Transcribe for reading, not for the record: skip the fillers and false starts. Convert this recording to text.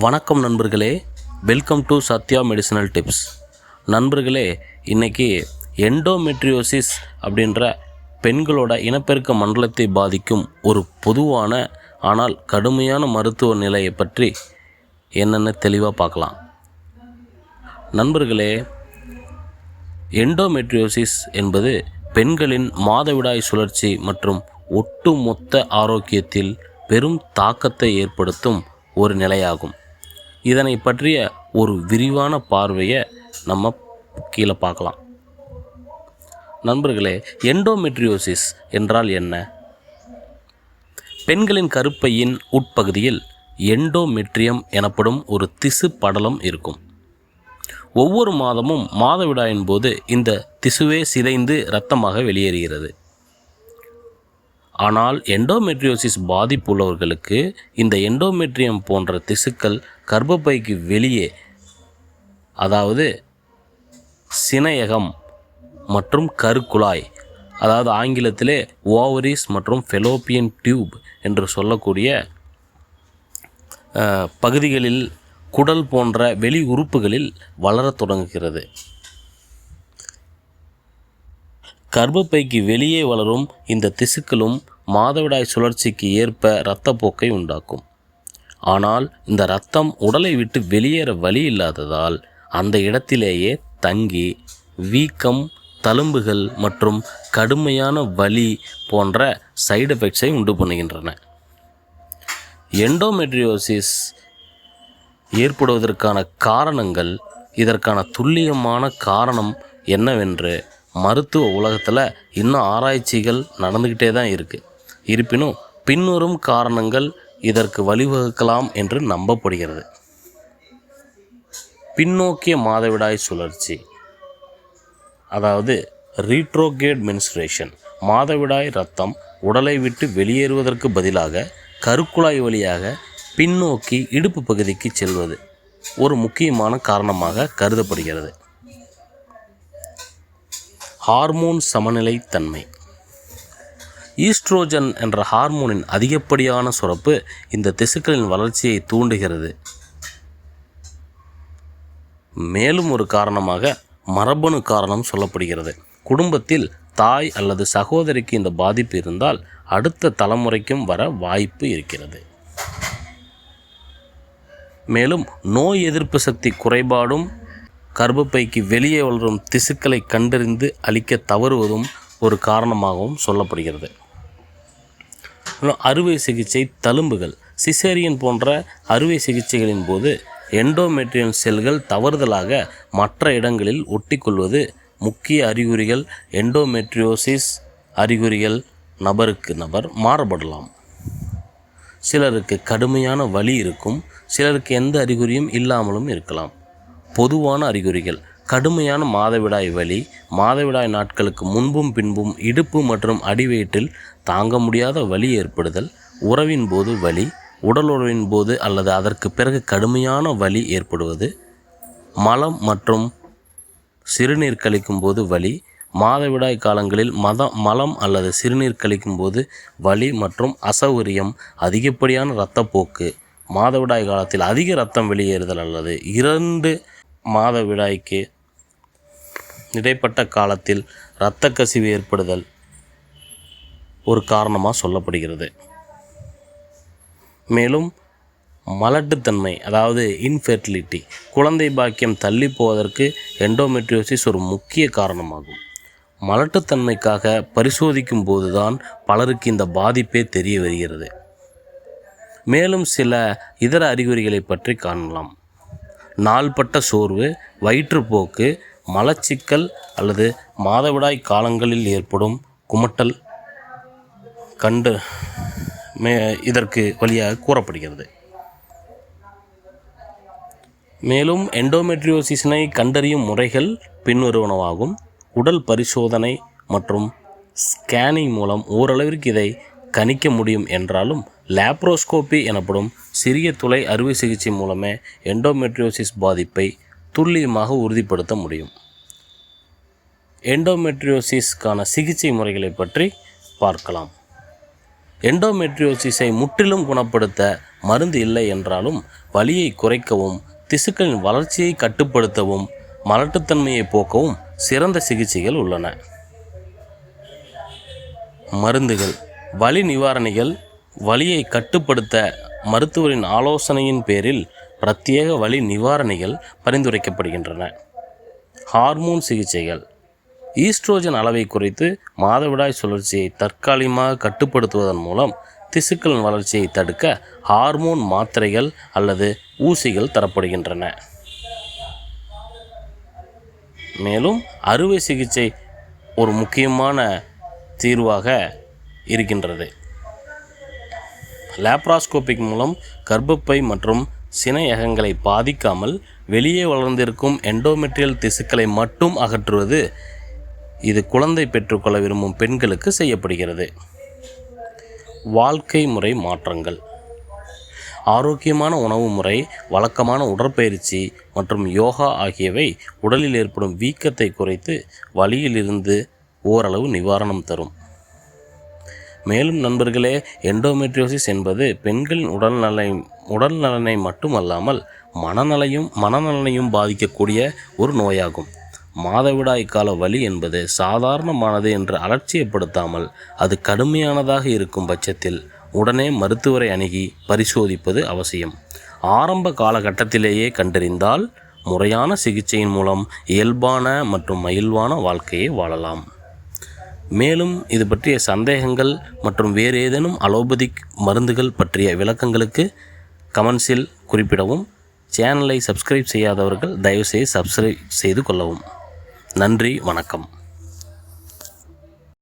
வணக்கம் நண்பர்களே, welcome to Sathya medicinal tips. நண்பர்களே, இன்றைக்கி எண்டோமெட்ரியோசிஸ் அப்படின்ற பெண்களோட இனப்பெருக்க மண்டலத்தை பாதிக்கும் ஒரு பொதுவான ஆனால் கடுமையான மருத்துவ நிலையை பற்றி என்னென்னு தெளிவாக பார்க்கலாம். நண்பர்களே, எண்டோமெட்ரியோசிஸ் என்பது பெண்களின் மாதவிடாய் சுழற்சி மற்றும் ஒட்டுமொத்த ஆரோக்கியத்தில் பெரும் தாக்கத்தை ஏற்படுத்தும் ஒரு நிலையாகும். இதனை பற்றிய ஒரு விரிவான பார்வையை நம்ம கீழே பார்க்கலாம். நண்பர்களே, எண்டோமெட்ரியோசிஸ் என்றால் என்ன? பெண்களின் கருப்பையின் உட்பகுதியில் எண்டோமெட்ரியம் எனப்படும் ஒரு திசு படலம் இருக்கும். ஒவ்வொரு மாதமும் மாதவிடாயின் போது இந்த திசுவே சிதைந்து இரத்தமாக வெளியேறுகிறது. ஆனால் எண்டோமெட்ரியோசிஸ் பாதிப்பு உள்ளவர்களுக்கு இந்த எண்டோமெட்ரியம் போன்ற திசுக்கள் கர்ப்பப்பைக்கு வெளியே, அதாவது சினையகம் மற்றும் கருக்குழாய், அதாவது ஆங்கிலத்திலே ஓவரிஸ் மற்றும் ஃபெலோப்பியன் டியூப் என்று சொல்லக்கூடிய பகுதிகளில் குடல் போன்ற வெளி உறுப்புகளில் வளரத் தொடங்குகிறது. கர்ப்பப்பைக்கு வெளியே வளரும் இந்த திசுக்களும் மாதவிடாய் சுழற்சிக்கு ஏற்ப இரத்தப்போக்கை உண்டாக்கும். ஆனால் இந்த இரத்தம் உடலை விட்டு வெளியேற வழி இல்லாததால் அந்த இடத்திலேயே தங்கி வீக்கம், தழும்புகள் மற்றும் கடுமையான வலி போன்ற சைடு எஃபெக்ட்ஸை உண்டு பண்ணுகின்றன. எண்டோமெட்ரியோசிஸ் ஏற்படுவதற்கான காரணங்கள், இதற்கான துல்லியமான காரணம் என்னவென்று மருத்துவ உலகத்தில் இன்னும் ஆராய்ச்சிகள் நடந்துக்கிட்டே தான் இருக்குது. இருப்பினும் பின்வரும் காரணங்கள் இதற்கு வழிவகுக்கலாம் என்று நம்பப்படுகிறது. பின்னோக்கிய மாதவிடாய் சுழற்சி, அதாவது ரீட்ரோகேட் மென்ஸ்ட்ரேஷன். மாதவிடாய் இரத்தம் உடலை விட்டு வெளியேறுவதற்கு பதிலாக கருக்குழாய் வழியாக பின்னோக்கி இடுப்பு பகுதிக்கு செல்வது ஒரு முக்கியமான காரணமாக கருதப்படுகிறது. ஹார்மோன் சமநிலைத்தன்மை. ஈஸ்ட்ரோஜன் என்ற ஹார்மோனின் அதிகப்படியான சுரப்பு இந்த திசுக்களின் வளர்ச்சியை தூண்டுகிறது. மேலும் ஒரு காரணமாக மரபணு காரணம் சொல்லப்படுகிறது. குடும்பத்தில் தாய் அல்லது சகோதரிக்கு இந்த பாதிப்பு இருந்தால் அடுத்த தலைமுறைக்கும் வர வாய்ப்பு இருக்கிறது. மேலும் நோய் எதிர்ப்பு சக்தி குறைபாடும் கர்ப்பப்பைக்கு வெளியே வளரும் திசுக்களை கண்டறிந்து அழிக்க தவறுவதும் ஒரு காரணமாகவும் சொல்லப்படுகிறது. அறுவை சிகிச்சை தழும்புகள். சிசேரியன் போன்ற அறுவை சிகிச்சைகளின் போது எண்டோமெட்ரியம் செல்கள் தவறுதலாக மற்ற இடங்களில் ஒட்டிக்கொள்வது முக்கிய அறிகுறிகள். எண்டோமெட்ரியோசிஸ் அறிகுறிகள் நபருக்கு நபர் மாறுபடலாம். சிலருக்கு கடுமையான வலி இருக்கும், சிலருக்கு எந்த அறிகுறியும் இல்லாமலும் இருக்கலாம். பொதுவான அறிகுறிகள்: கடுமையான மாதவிடாய் வலி, மாதவிடாய் நாட்களுக்கு முன்பும் பின்பும் இடுப்பு மற்றும் அடிவயிற்றில் தாங்க முடியாத வலி ஏற்படுதல், உறவின் போது வலி, உடல் உறவின் போது அல்லது அதற்கு பிறகு கடுமையான வலி ஏற்படுவது, மலம் மற்றும் சிறுநீர் கழிக்கும் போது வலி, மாதவிடாய் காலங்களில் மலம் அல்லது சிறுநீர் கழிக்கும் போது வலி மற்றும் அசௌகரியம், அதிகப்படியான இரத்தப்போக்கு, மாதவிடாய் காலத்தில் அதிக இரத்தம் வெளியேறுதல் அல்லது 2 மாதவிடாய்க்கு இடைப்பட்ட காலத்தில் இரத்த கசிவு ஏற்படுதல் ஒரு காரணமாக சொல்லப்படுகிறது. மேலும் மலட்டுத்தன்மை, அதாவது இன்ஃபெர்டிலிட்டி, குழந்தை பாக்கியம் தள்ளி போவதற்கு எண்டோமெட்ரியோசிஸ் ஒரு முக்கிய காரணமாகும். மலட்டுத்தன்மைக்காக பரிசோதிக்கும் போதுதான் பலருக்கு இந்த பாதிப்பே தெரிய வருகிறது. மேலும் சில இதர அறிகுறிகளை பற்றி காணலாம். நாள்பட்ட சோர்வு, வயிற்றுப்போக்கு, மலச்சிக்கல் அல்லது மாதவிடாய் காலங்களில் ஏற்படும் குமட்டல் இதற்கு வழியாக கூறப்படுகிறது. மேலும் எண்டோமெட்ரியோசிஸினை கண்டறியும் முறைகள் பின்வருவனவாகும். உடல் பரிசோதனை மற்றும் ஸ்கேனிங் மூலம் ஓரளவிற்கு இதை கணிக்க முடியும் என்றாலும் லேப்ரோஸ்கோபி எனப்படும் சிறிய துளை அறுவை சிகிச்சை மூலமே எண்டோமெட்ரியோசிஸ் பாதிப்பை துல்லியமாக உறுதிப்படுத்த முடியும். எண்டோமெட்ரியோசிஸ்க்கான சிகிச்சை முறைகளை பற்றி பார்க்கலாம். எண்டோமெட்ரியோசிஸை முற்றிலும் குணப்படுத்த மருந்து இல்லை என்றாலும் வலியை குறைக்கவும், திசுக்களின் வளர்ச்சியை கட்டுப்படுத்தவும், மலட்டுத்தன்மையை போக்கவும் சிறந்த சிகிச்சைகள் உள்ளன. மருந்துகள். வலி நிவாரணிகள் வலியை கட்டுப்படுத்த மருத்துவரின் ஆலோசனையின் பேரில் பிரத்யேக வலி நிவாரணிகள் பரிந்துரைக்கப்படுகின்றன. ஹார்மோன் சிகிச்சைகள். ஈஸ்ட்ரோஜன் அளவை குறைத்து மாதவிடாய் சுழற்சியை தற்காலிகமாக கட்டுப்படுத்துவதன் மூலம் திசுக்களின் வளர்ச்சியை தடுக்க ஹார்மோன் மாத்திரைகள் அல்லது ஊசிகள் தரப்படுகின்றன. மேலும் அறுவை சிகிச்சை ஒரு முக்கியமான தீர்வாக இருக்கின்றது. லேப்ராஸ்கோபிக் மூலம் கர்ப்பப்பை மற்றும் சினையகங்களை பாதிக்காமல் வெளியே வளர்ந்திருக்கும் எண்டோமெட்ரியல் திசுக்களை மட்டும் அகற்றுவது இது குழந்தை பெற்றுக்கொள்ள விரும்பும் பெண்களுக்கு செய்யப்படுகிறது. வாழ்க்கை முறை மாற்றங்கள். ஆரோக்கியமான உணவு முறை, வழக்கமான உடற்பயிற்சி மற்றும் யோகா ஆகியவை உடலில் ஏற்படும் வீக்கத்தை குறைத்து வலியிலிருந்து ஓரளவு நிவாரணம் தரும். மேலும் நண்பர்களே, எண்டோமெட்ரியோசிஸ் என்பது பெண்களின் உடல்நலனை மட்டுமல்லாமல் மனநலனையும் பாதிக்கக்கூடிய ஒரு நோயாகும். மாதவிடாய் கால வலி என்பது சாதாரணமானது என்று அலட்சியப்படுத்தாமல் அது கடுமையானதாக இருக்கும் பட்சத்தில் உடனே மருத்துவரை அணுகி பரிசோதிப்பது அவசியம். ஆரம்ப காலகட்டத்திலேயே கண்டறிந்தால் முறையான சிகிச்சையின் மூலம் இயல்பான மற்றும் மகிழ்வான வாழ்க்கையை வாழலாம். மேலும் இது பற்றிய சந்தேகங்கள் மற்றும் வேறு ஏதேனும் அலோபதிக் மருந்துகள் பற்றிய விளக்கங்களுக்கு கமெண்ட்ஸில் குறிப்பிடவும். சேனலை சப்ஸ்கிரைப் செய்யாதவர்கள் தயவுசெய்து சப்ஸ்கிரைப் செய்து கொள்ளவும். நன்றி, வணக்கம்.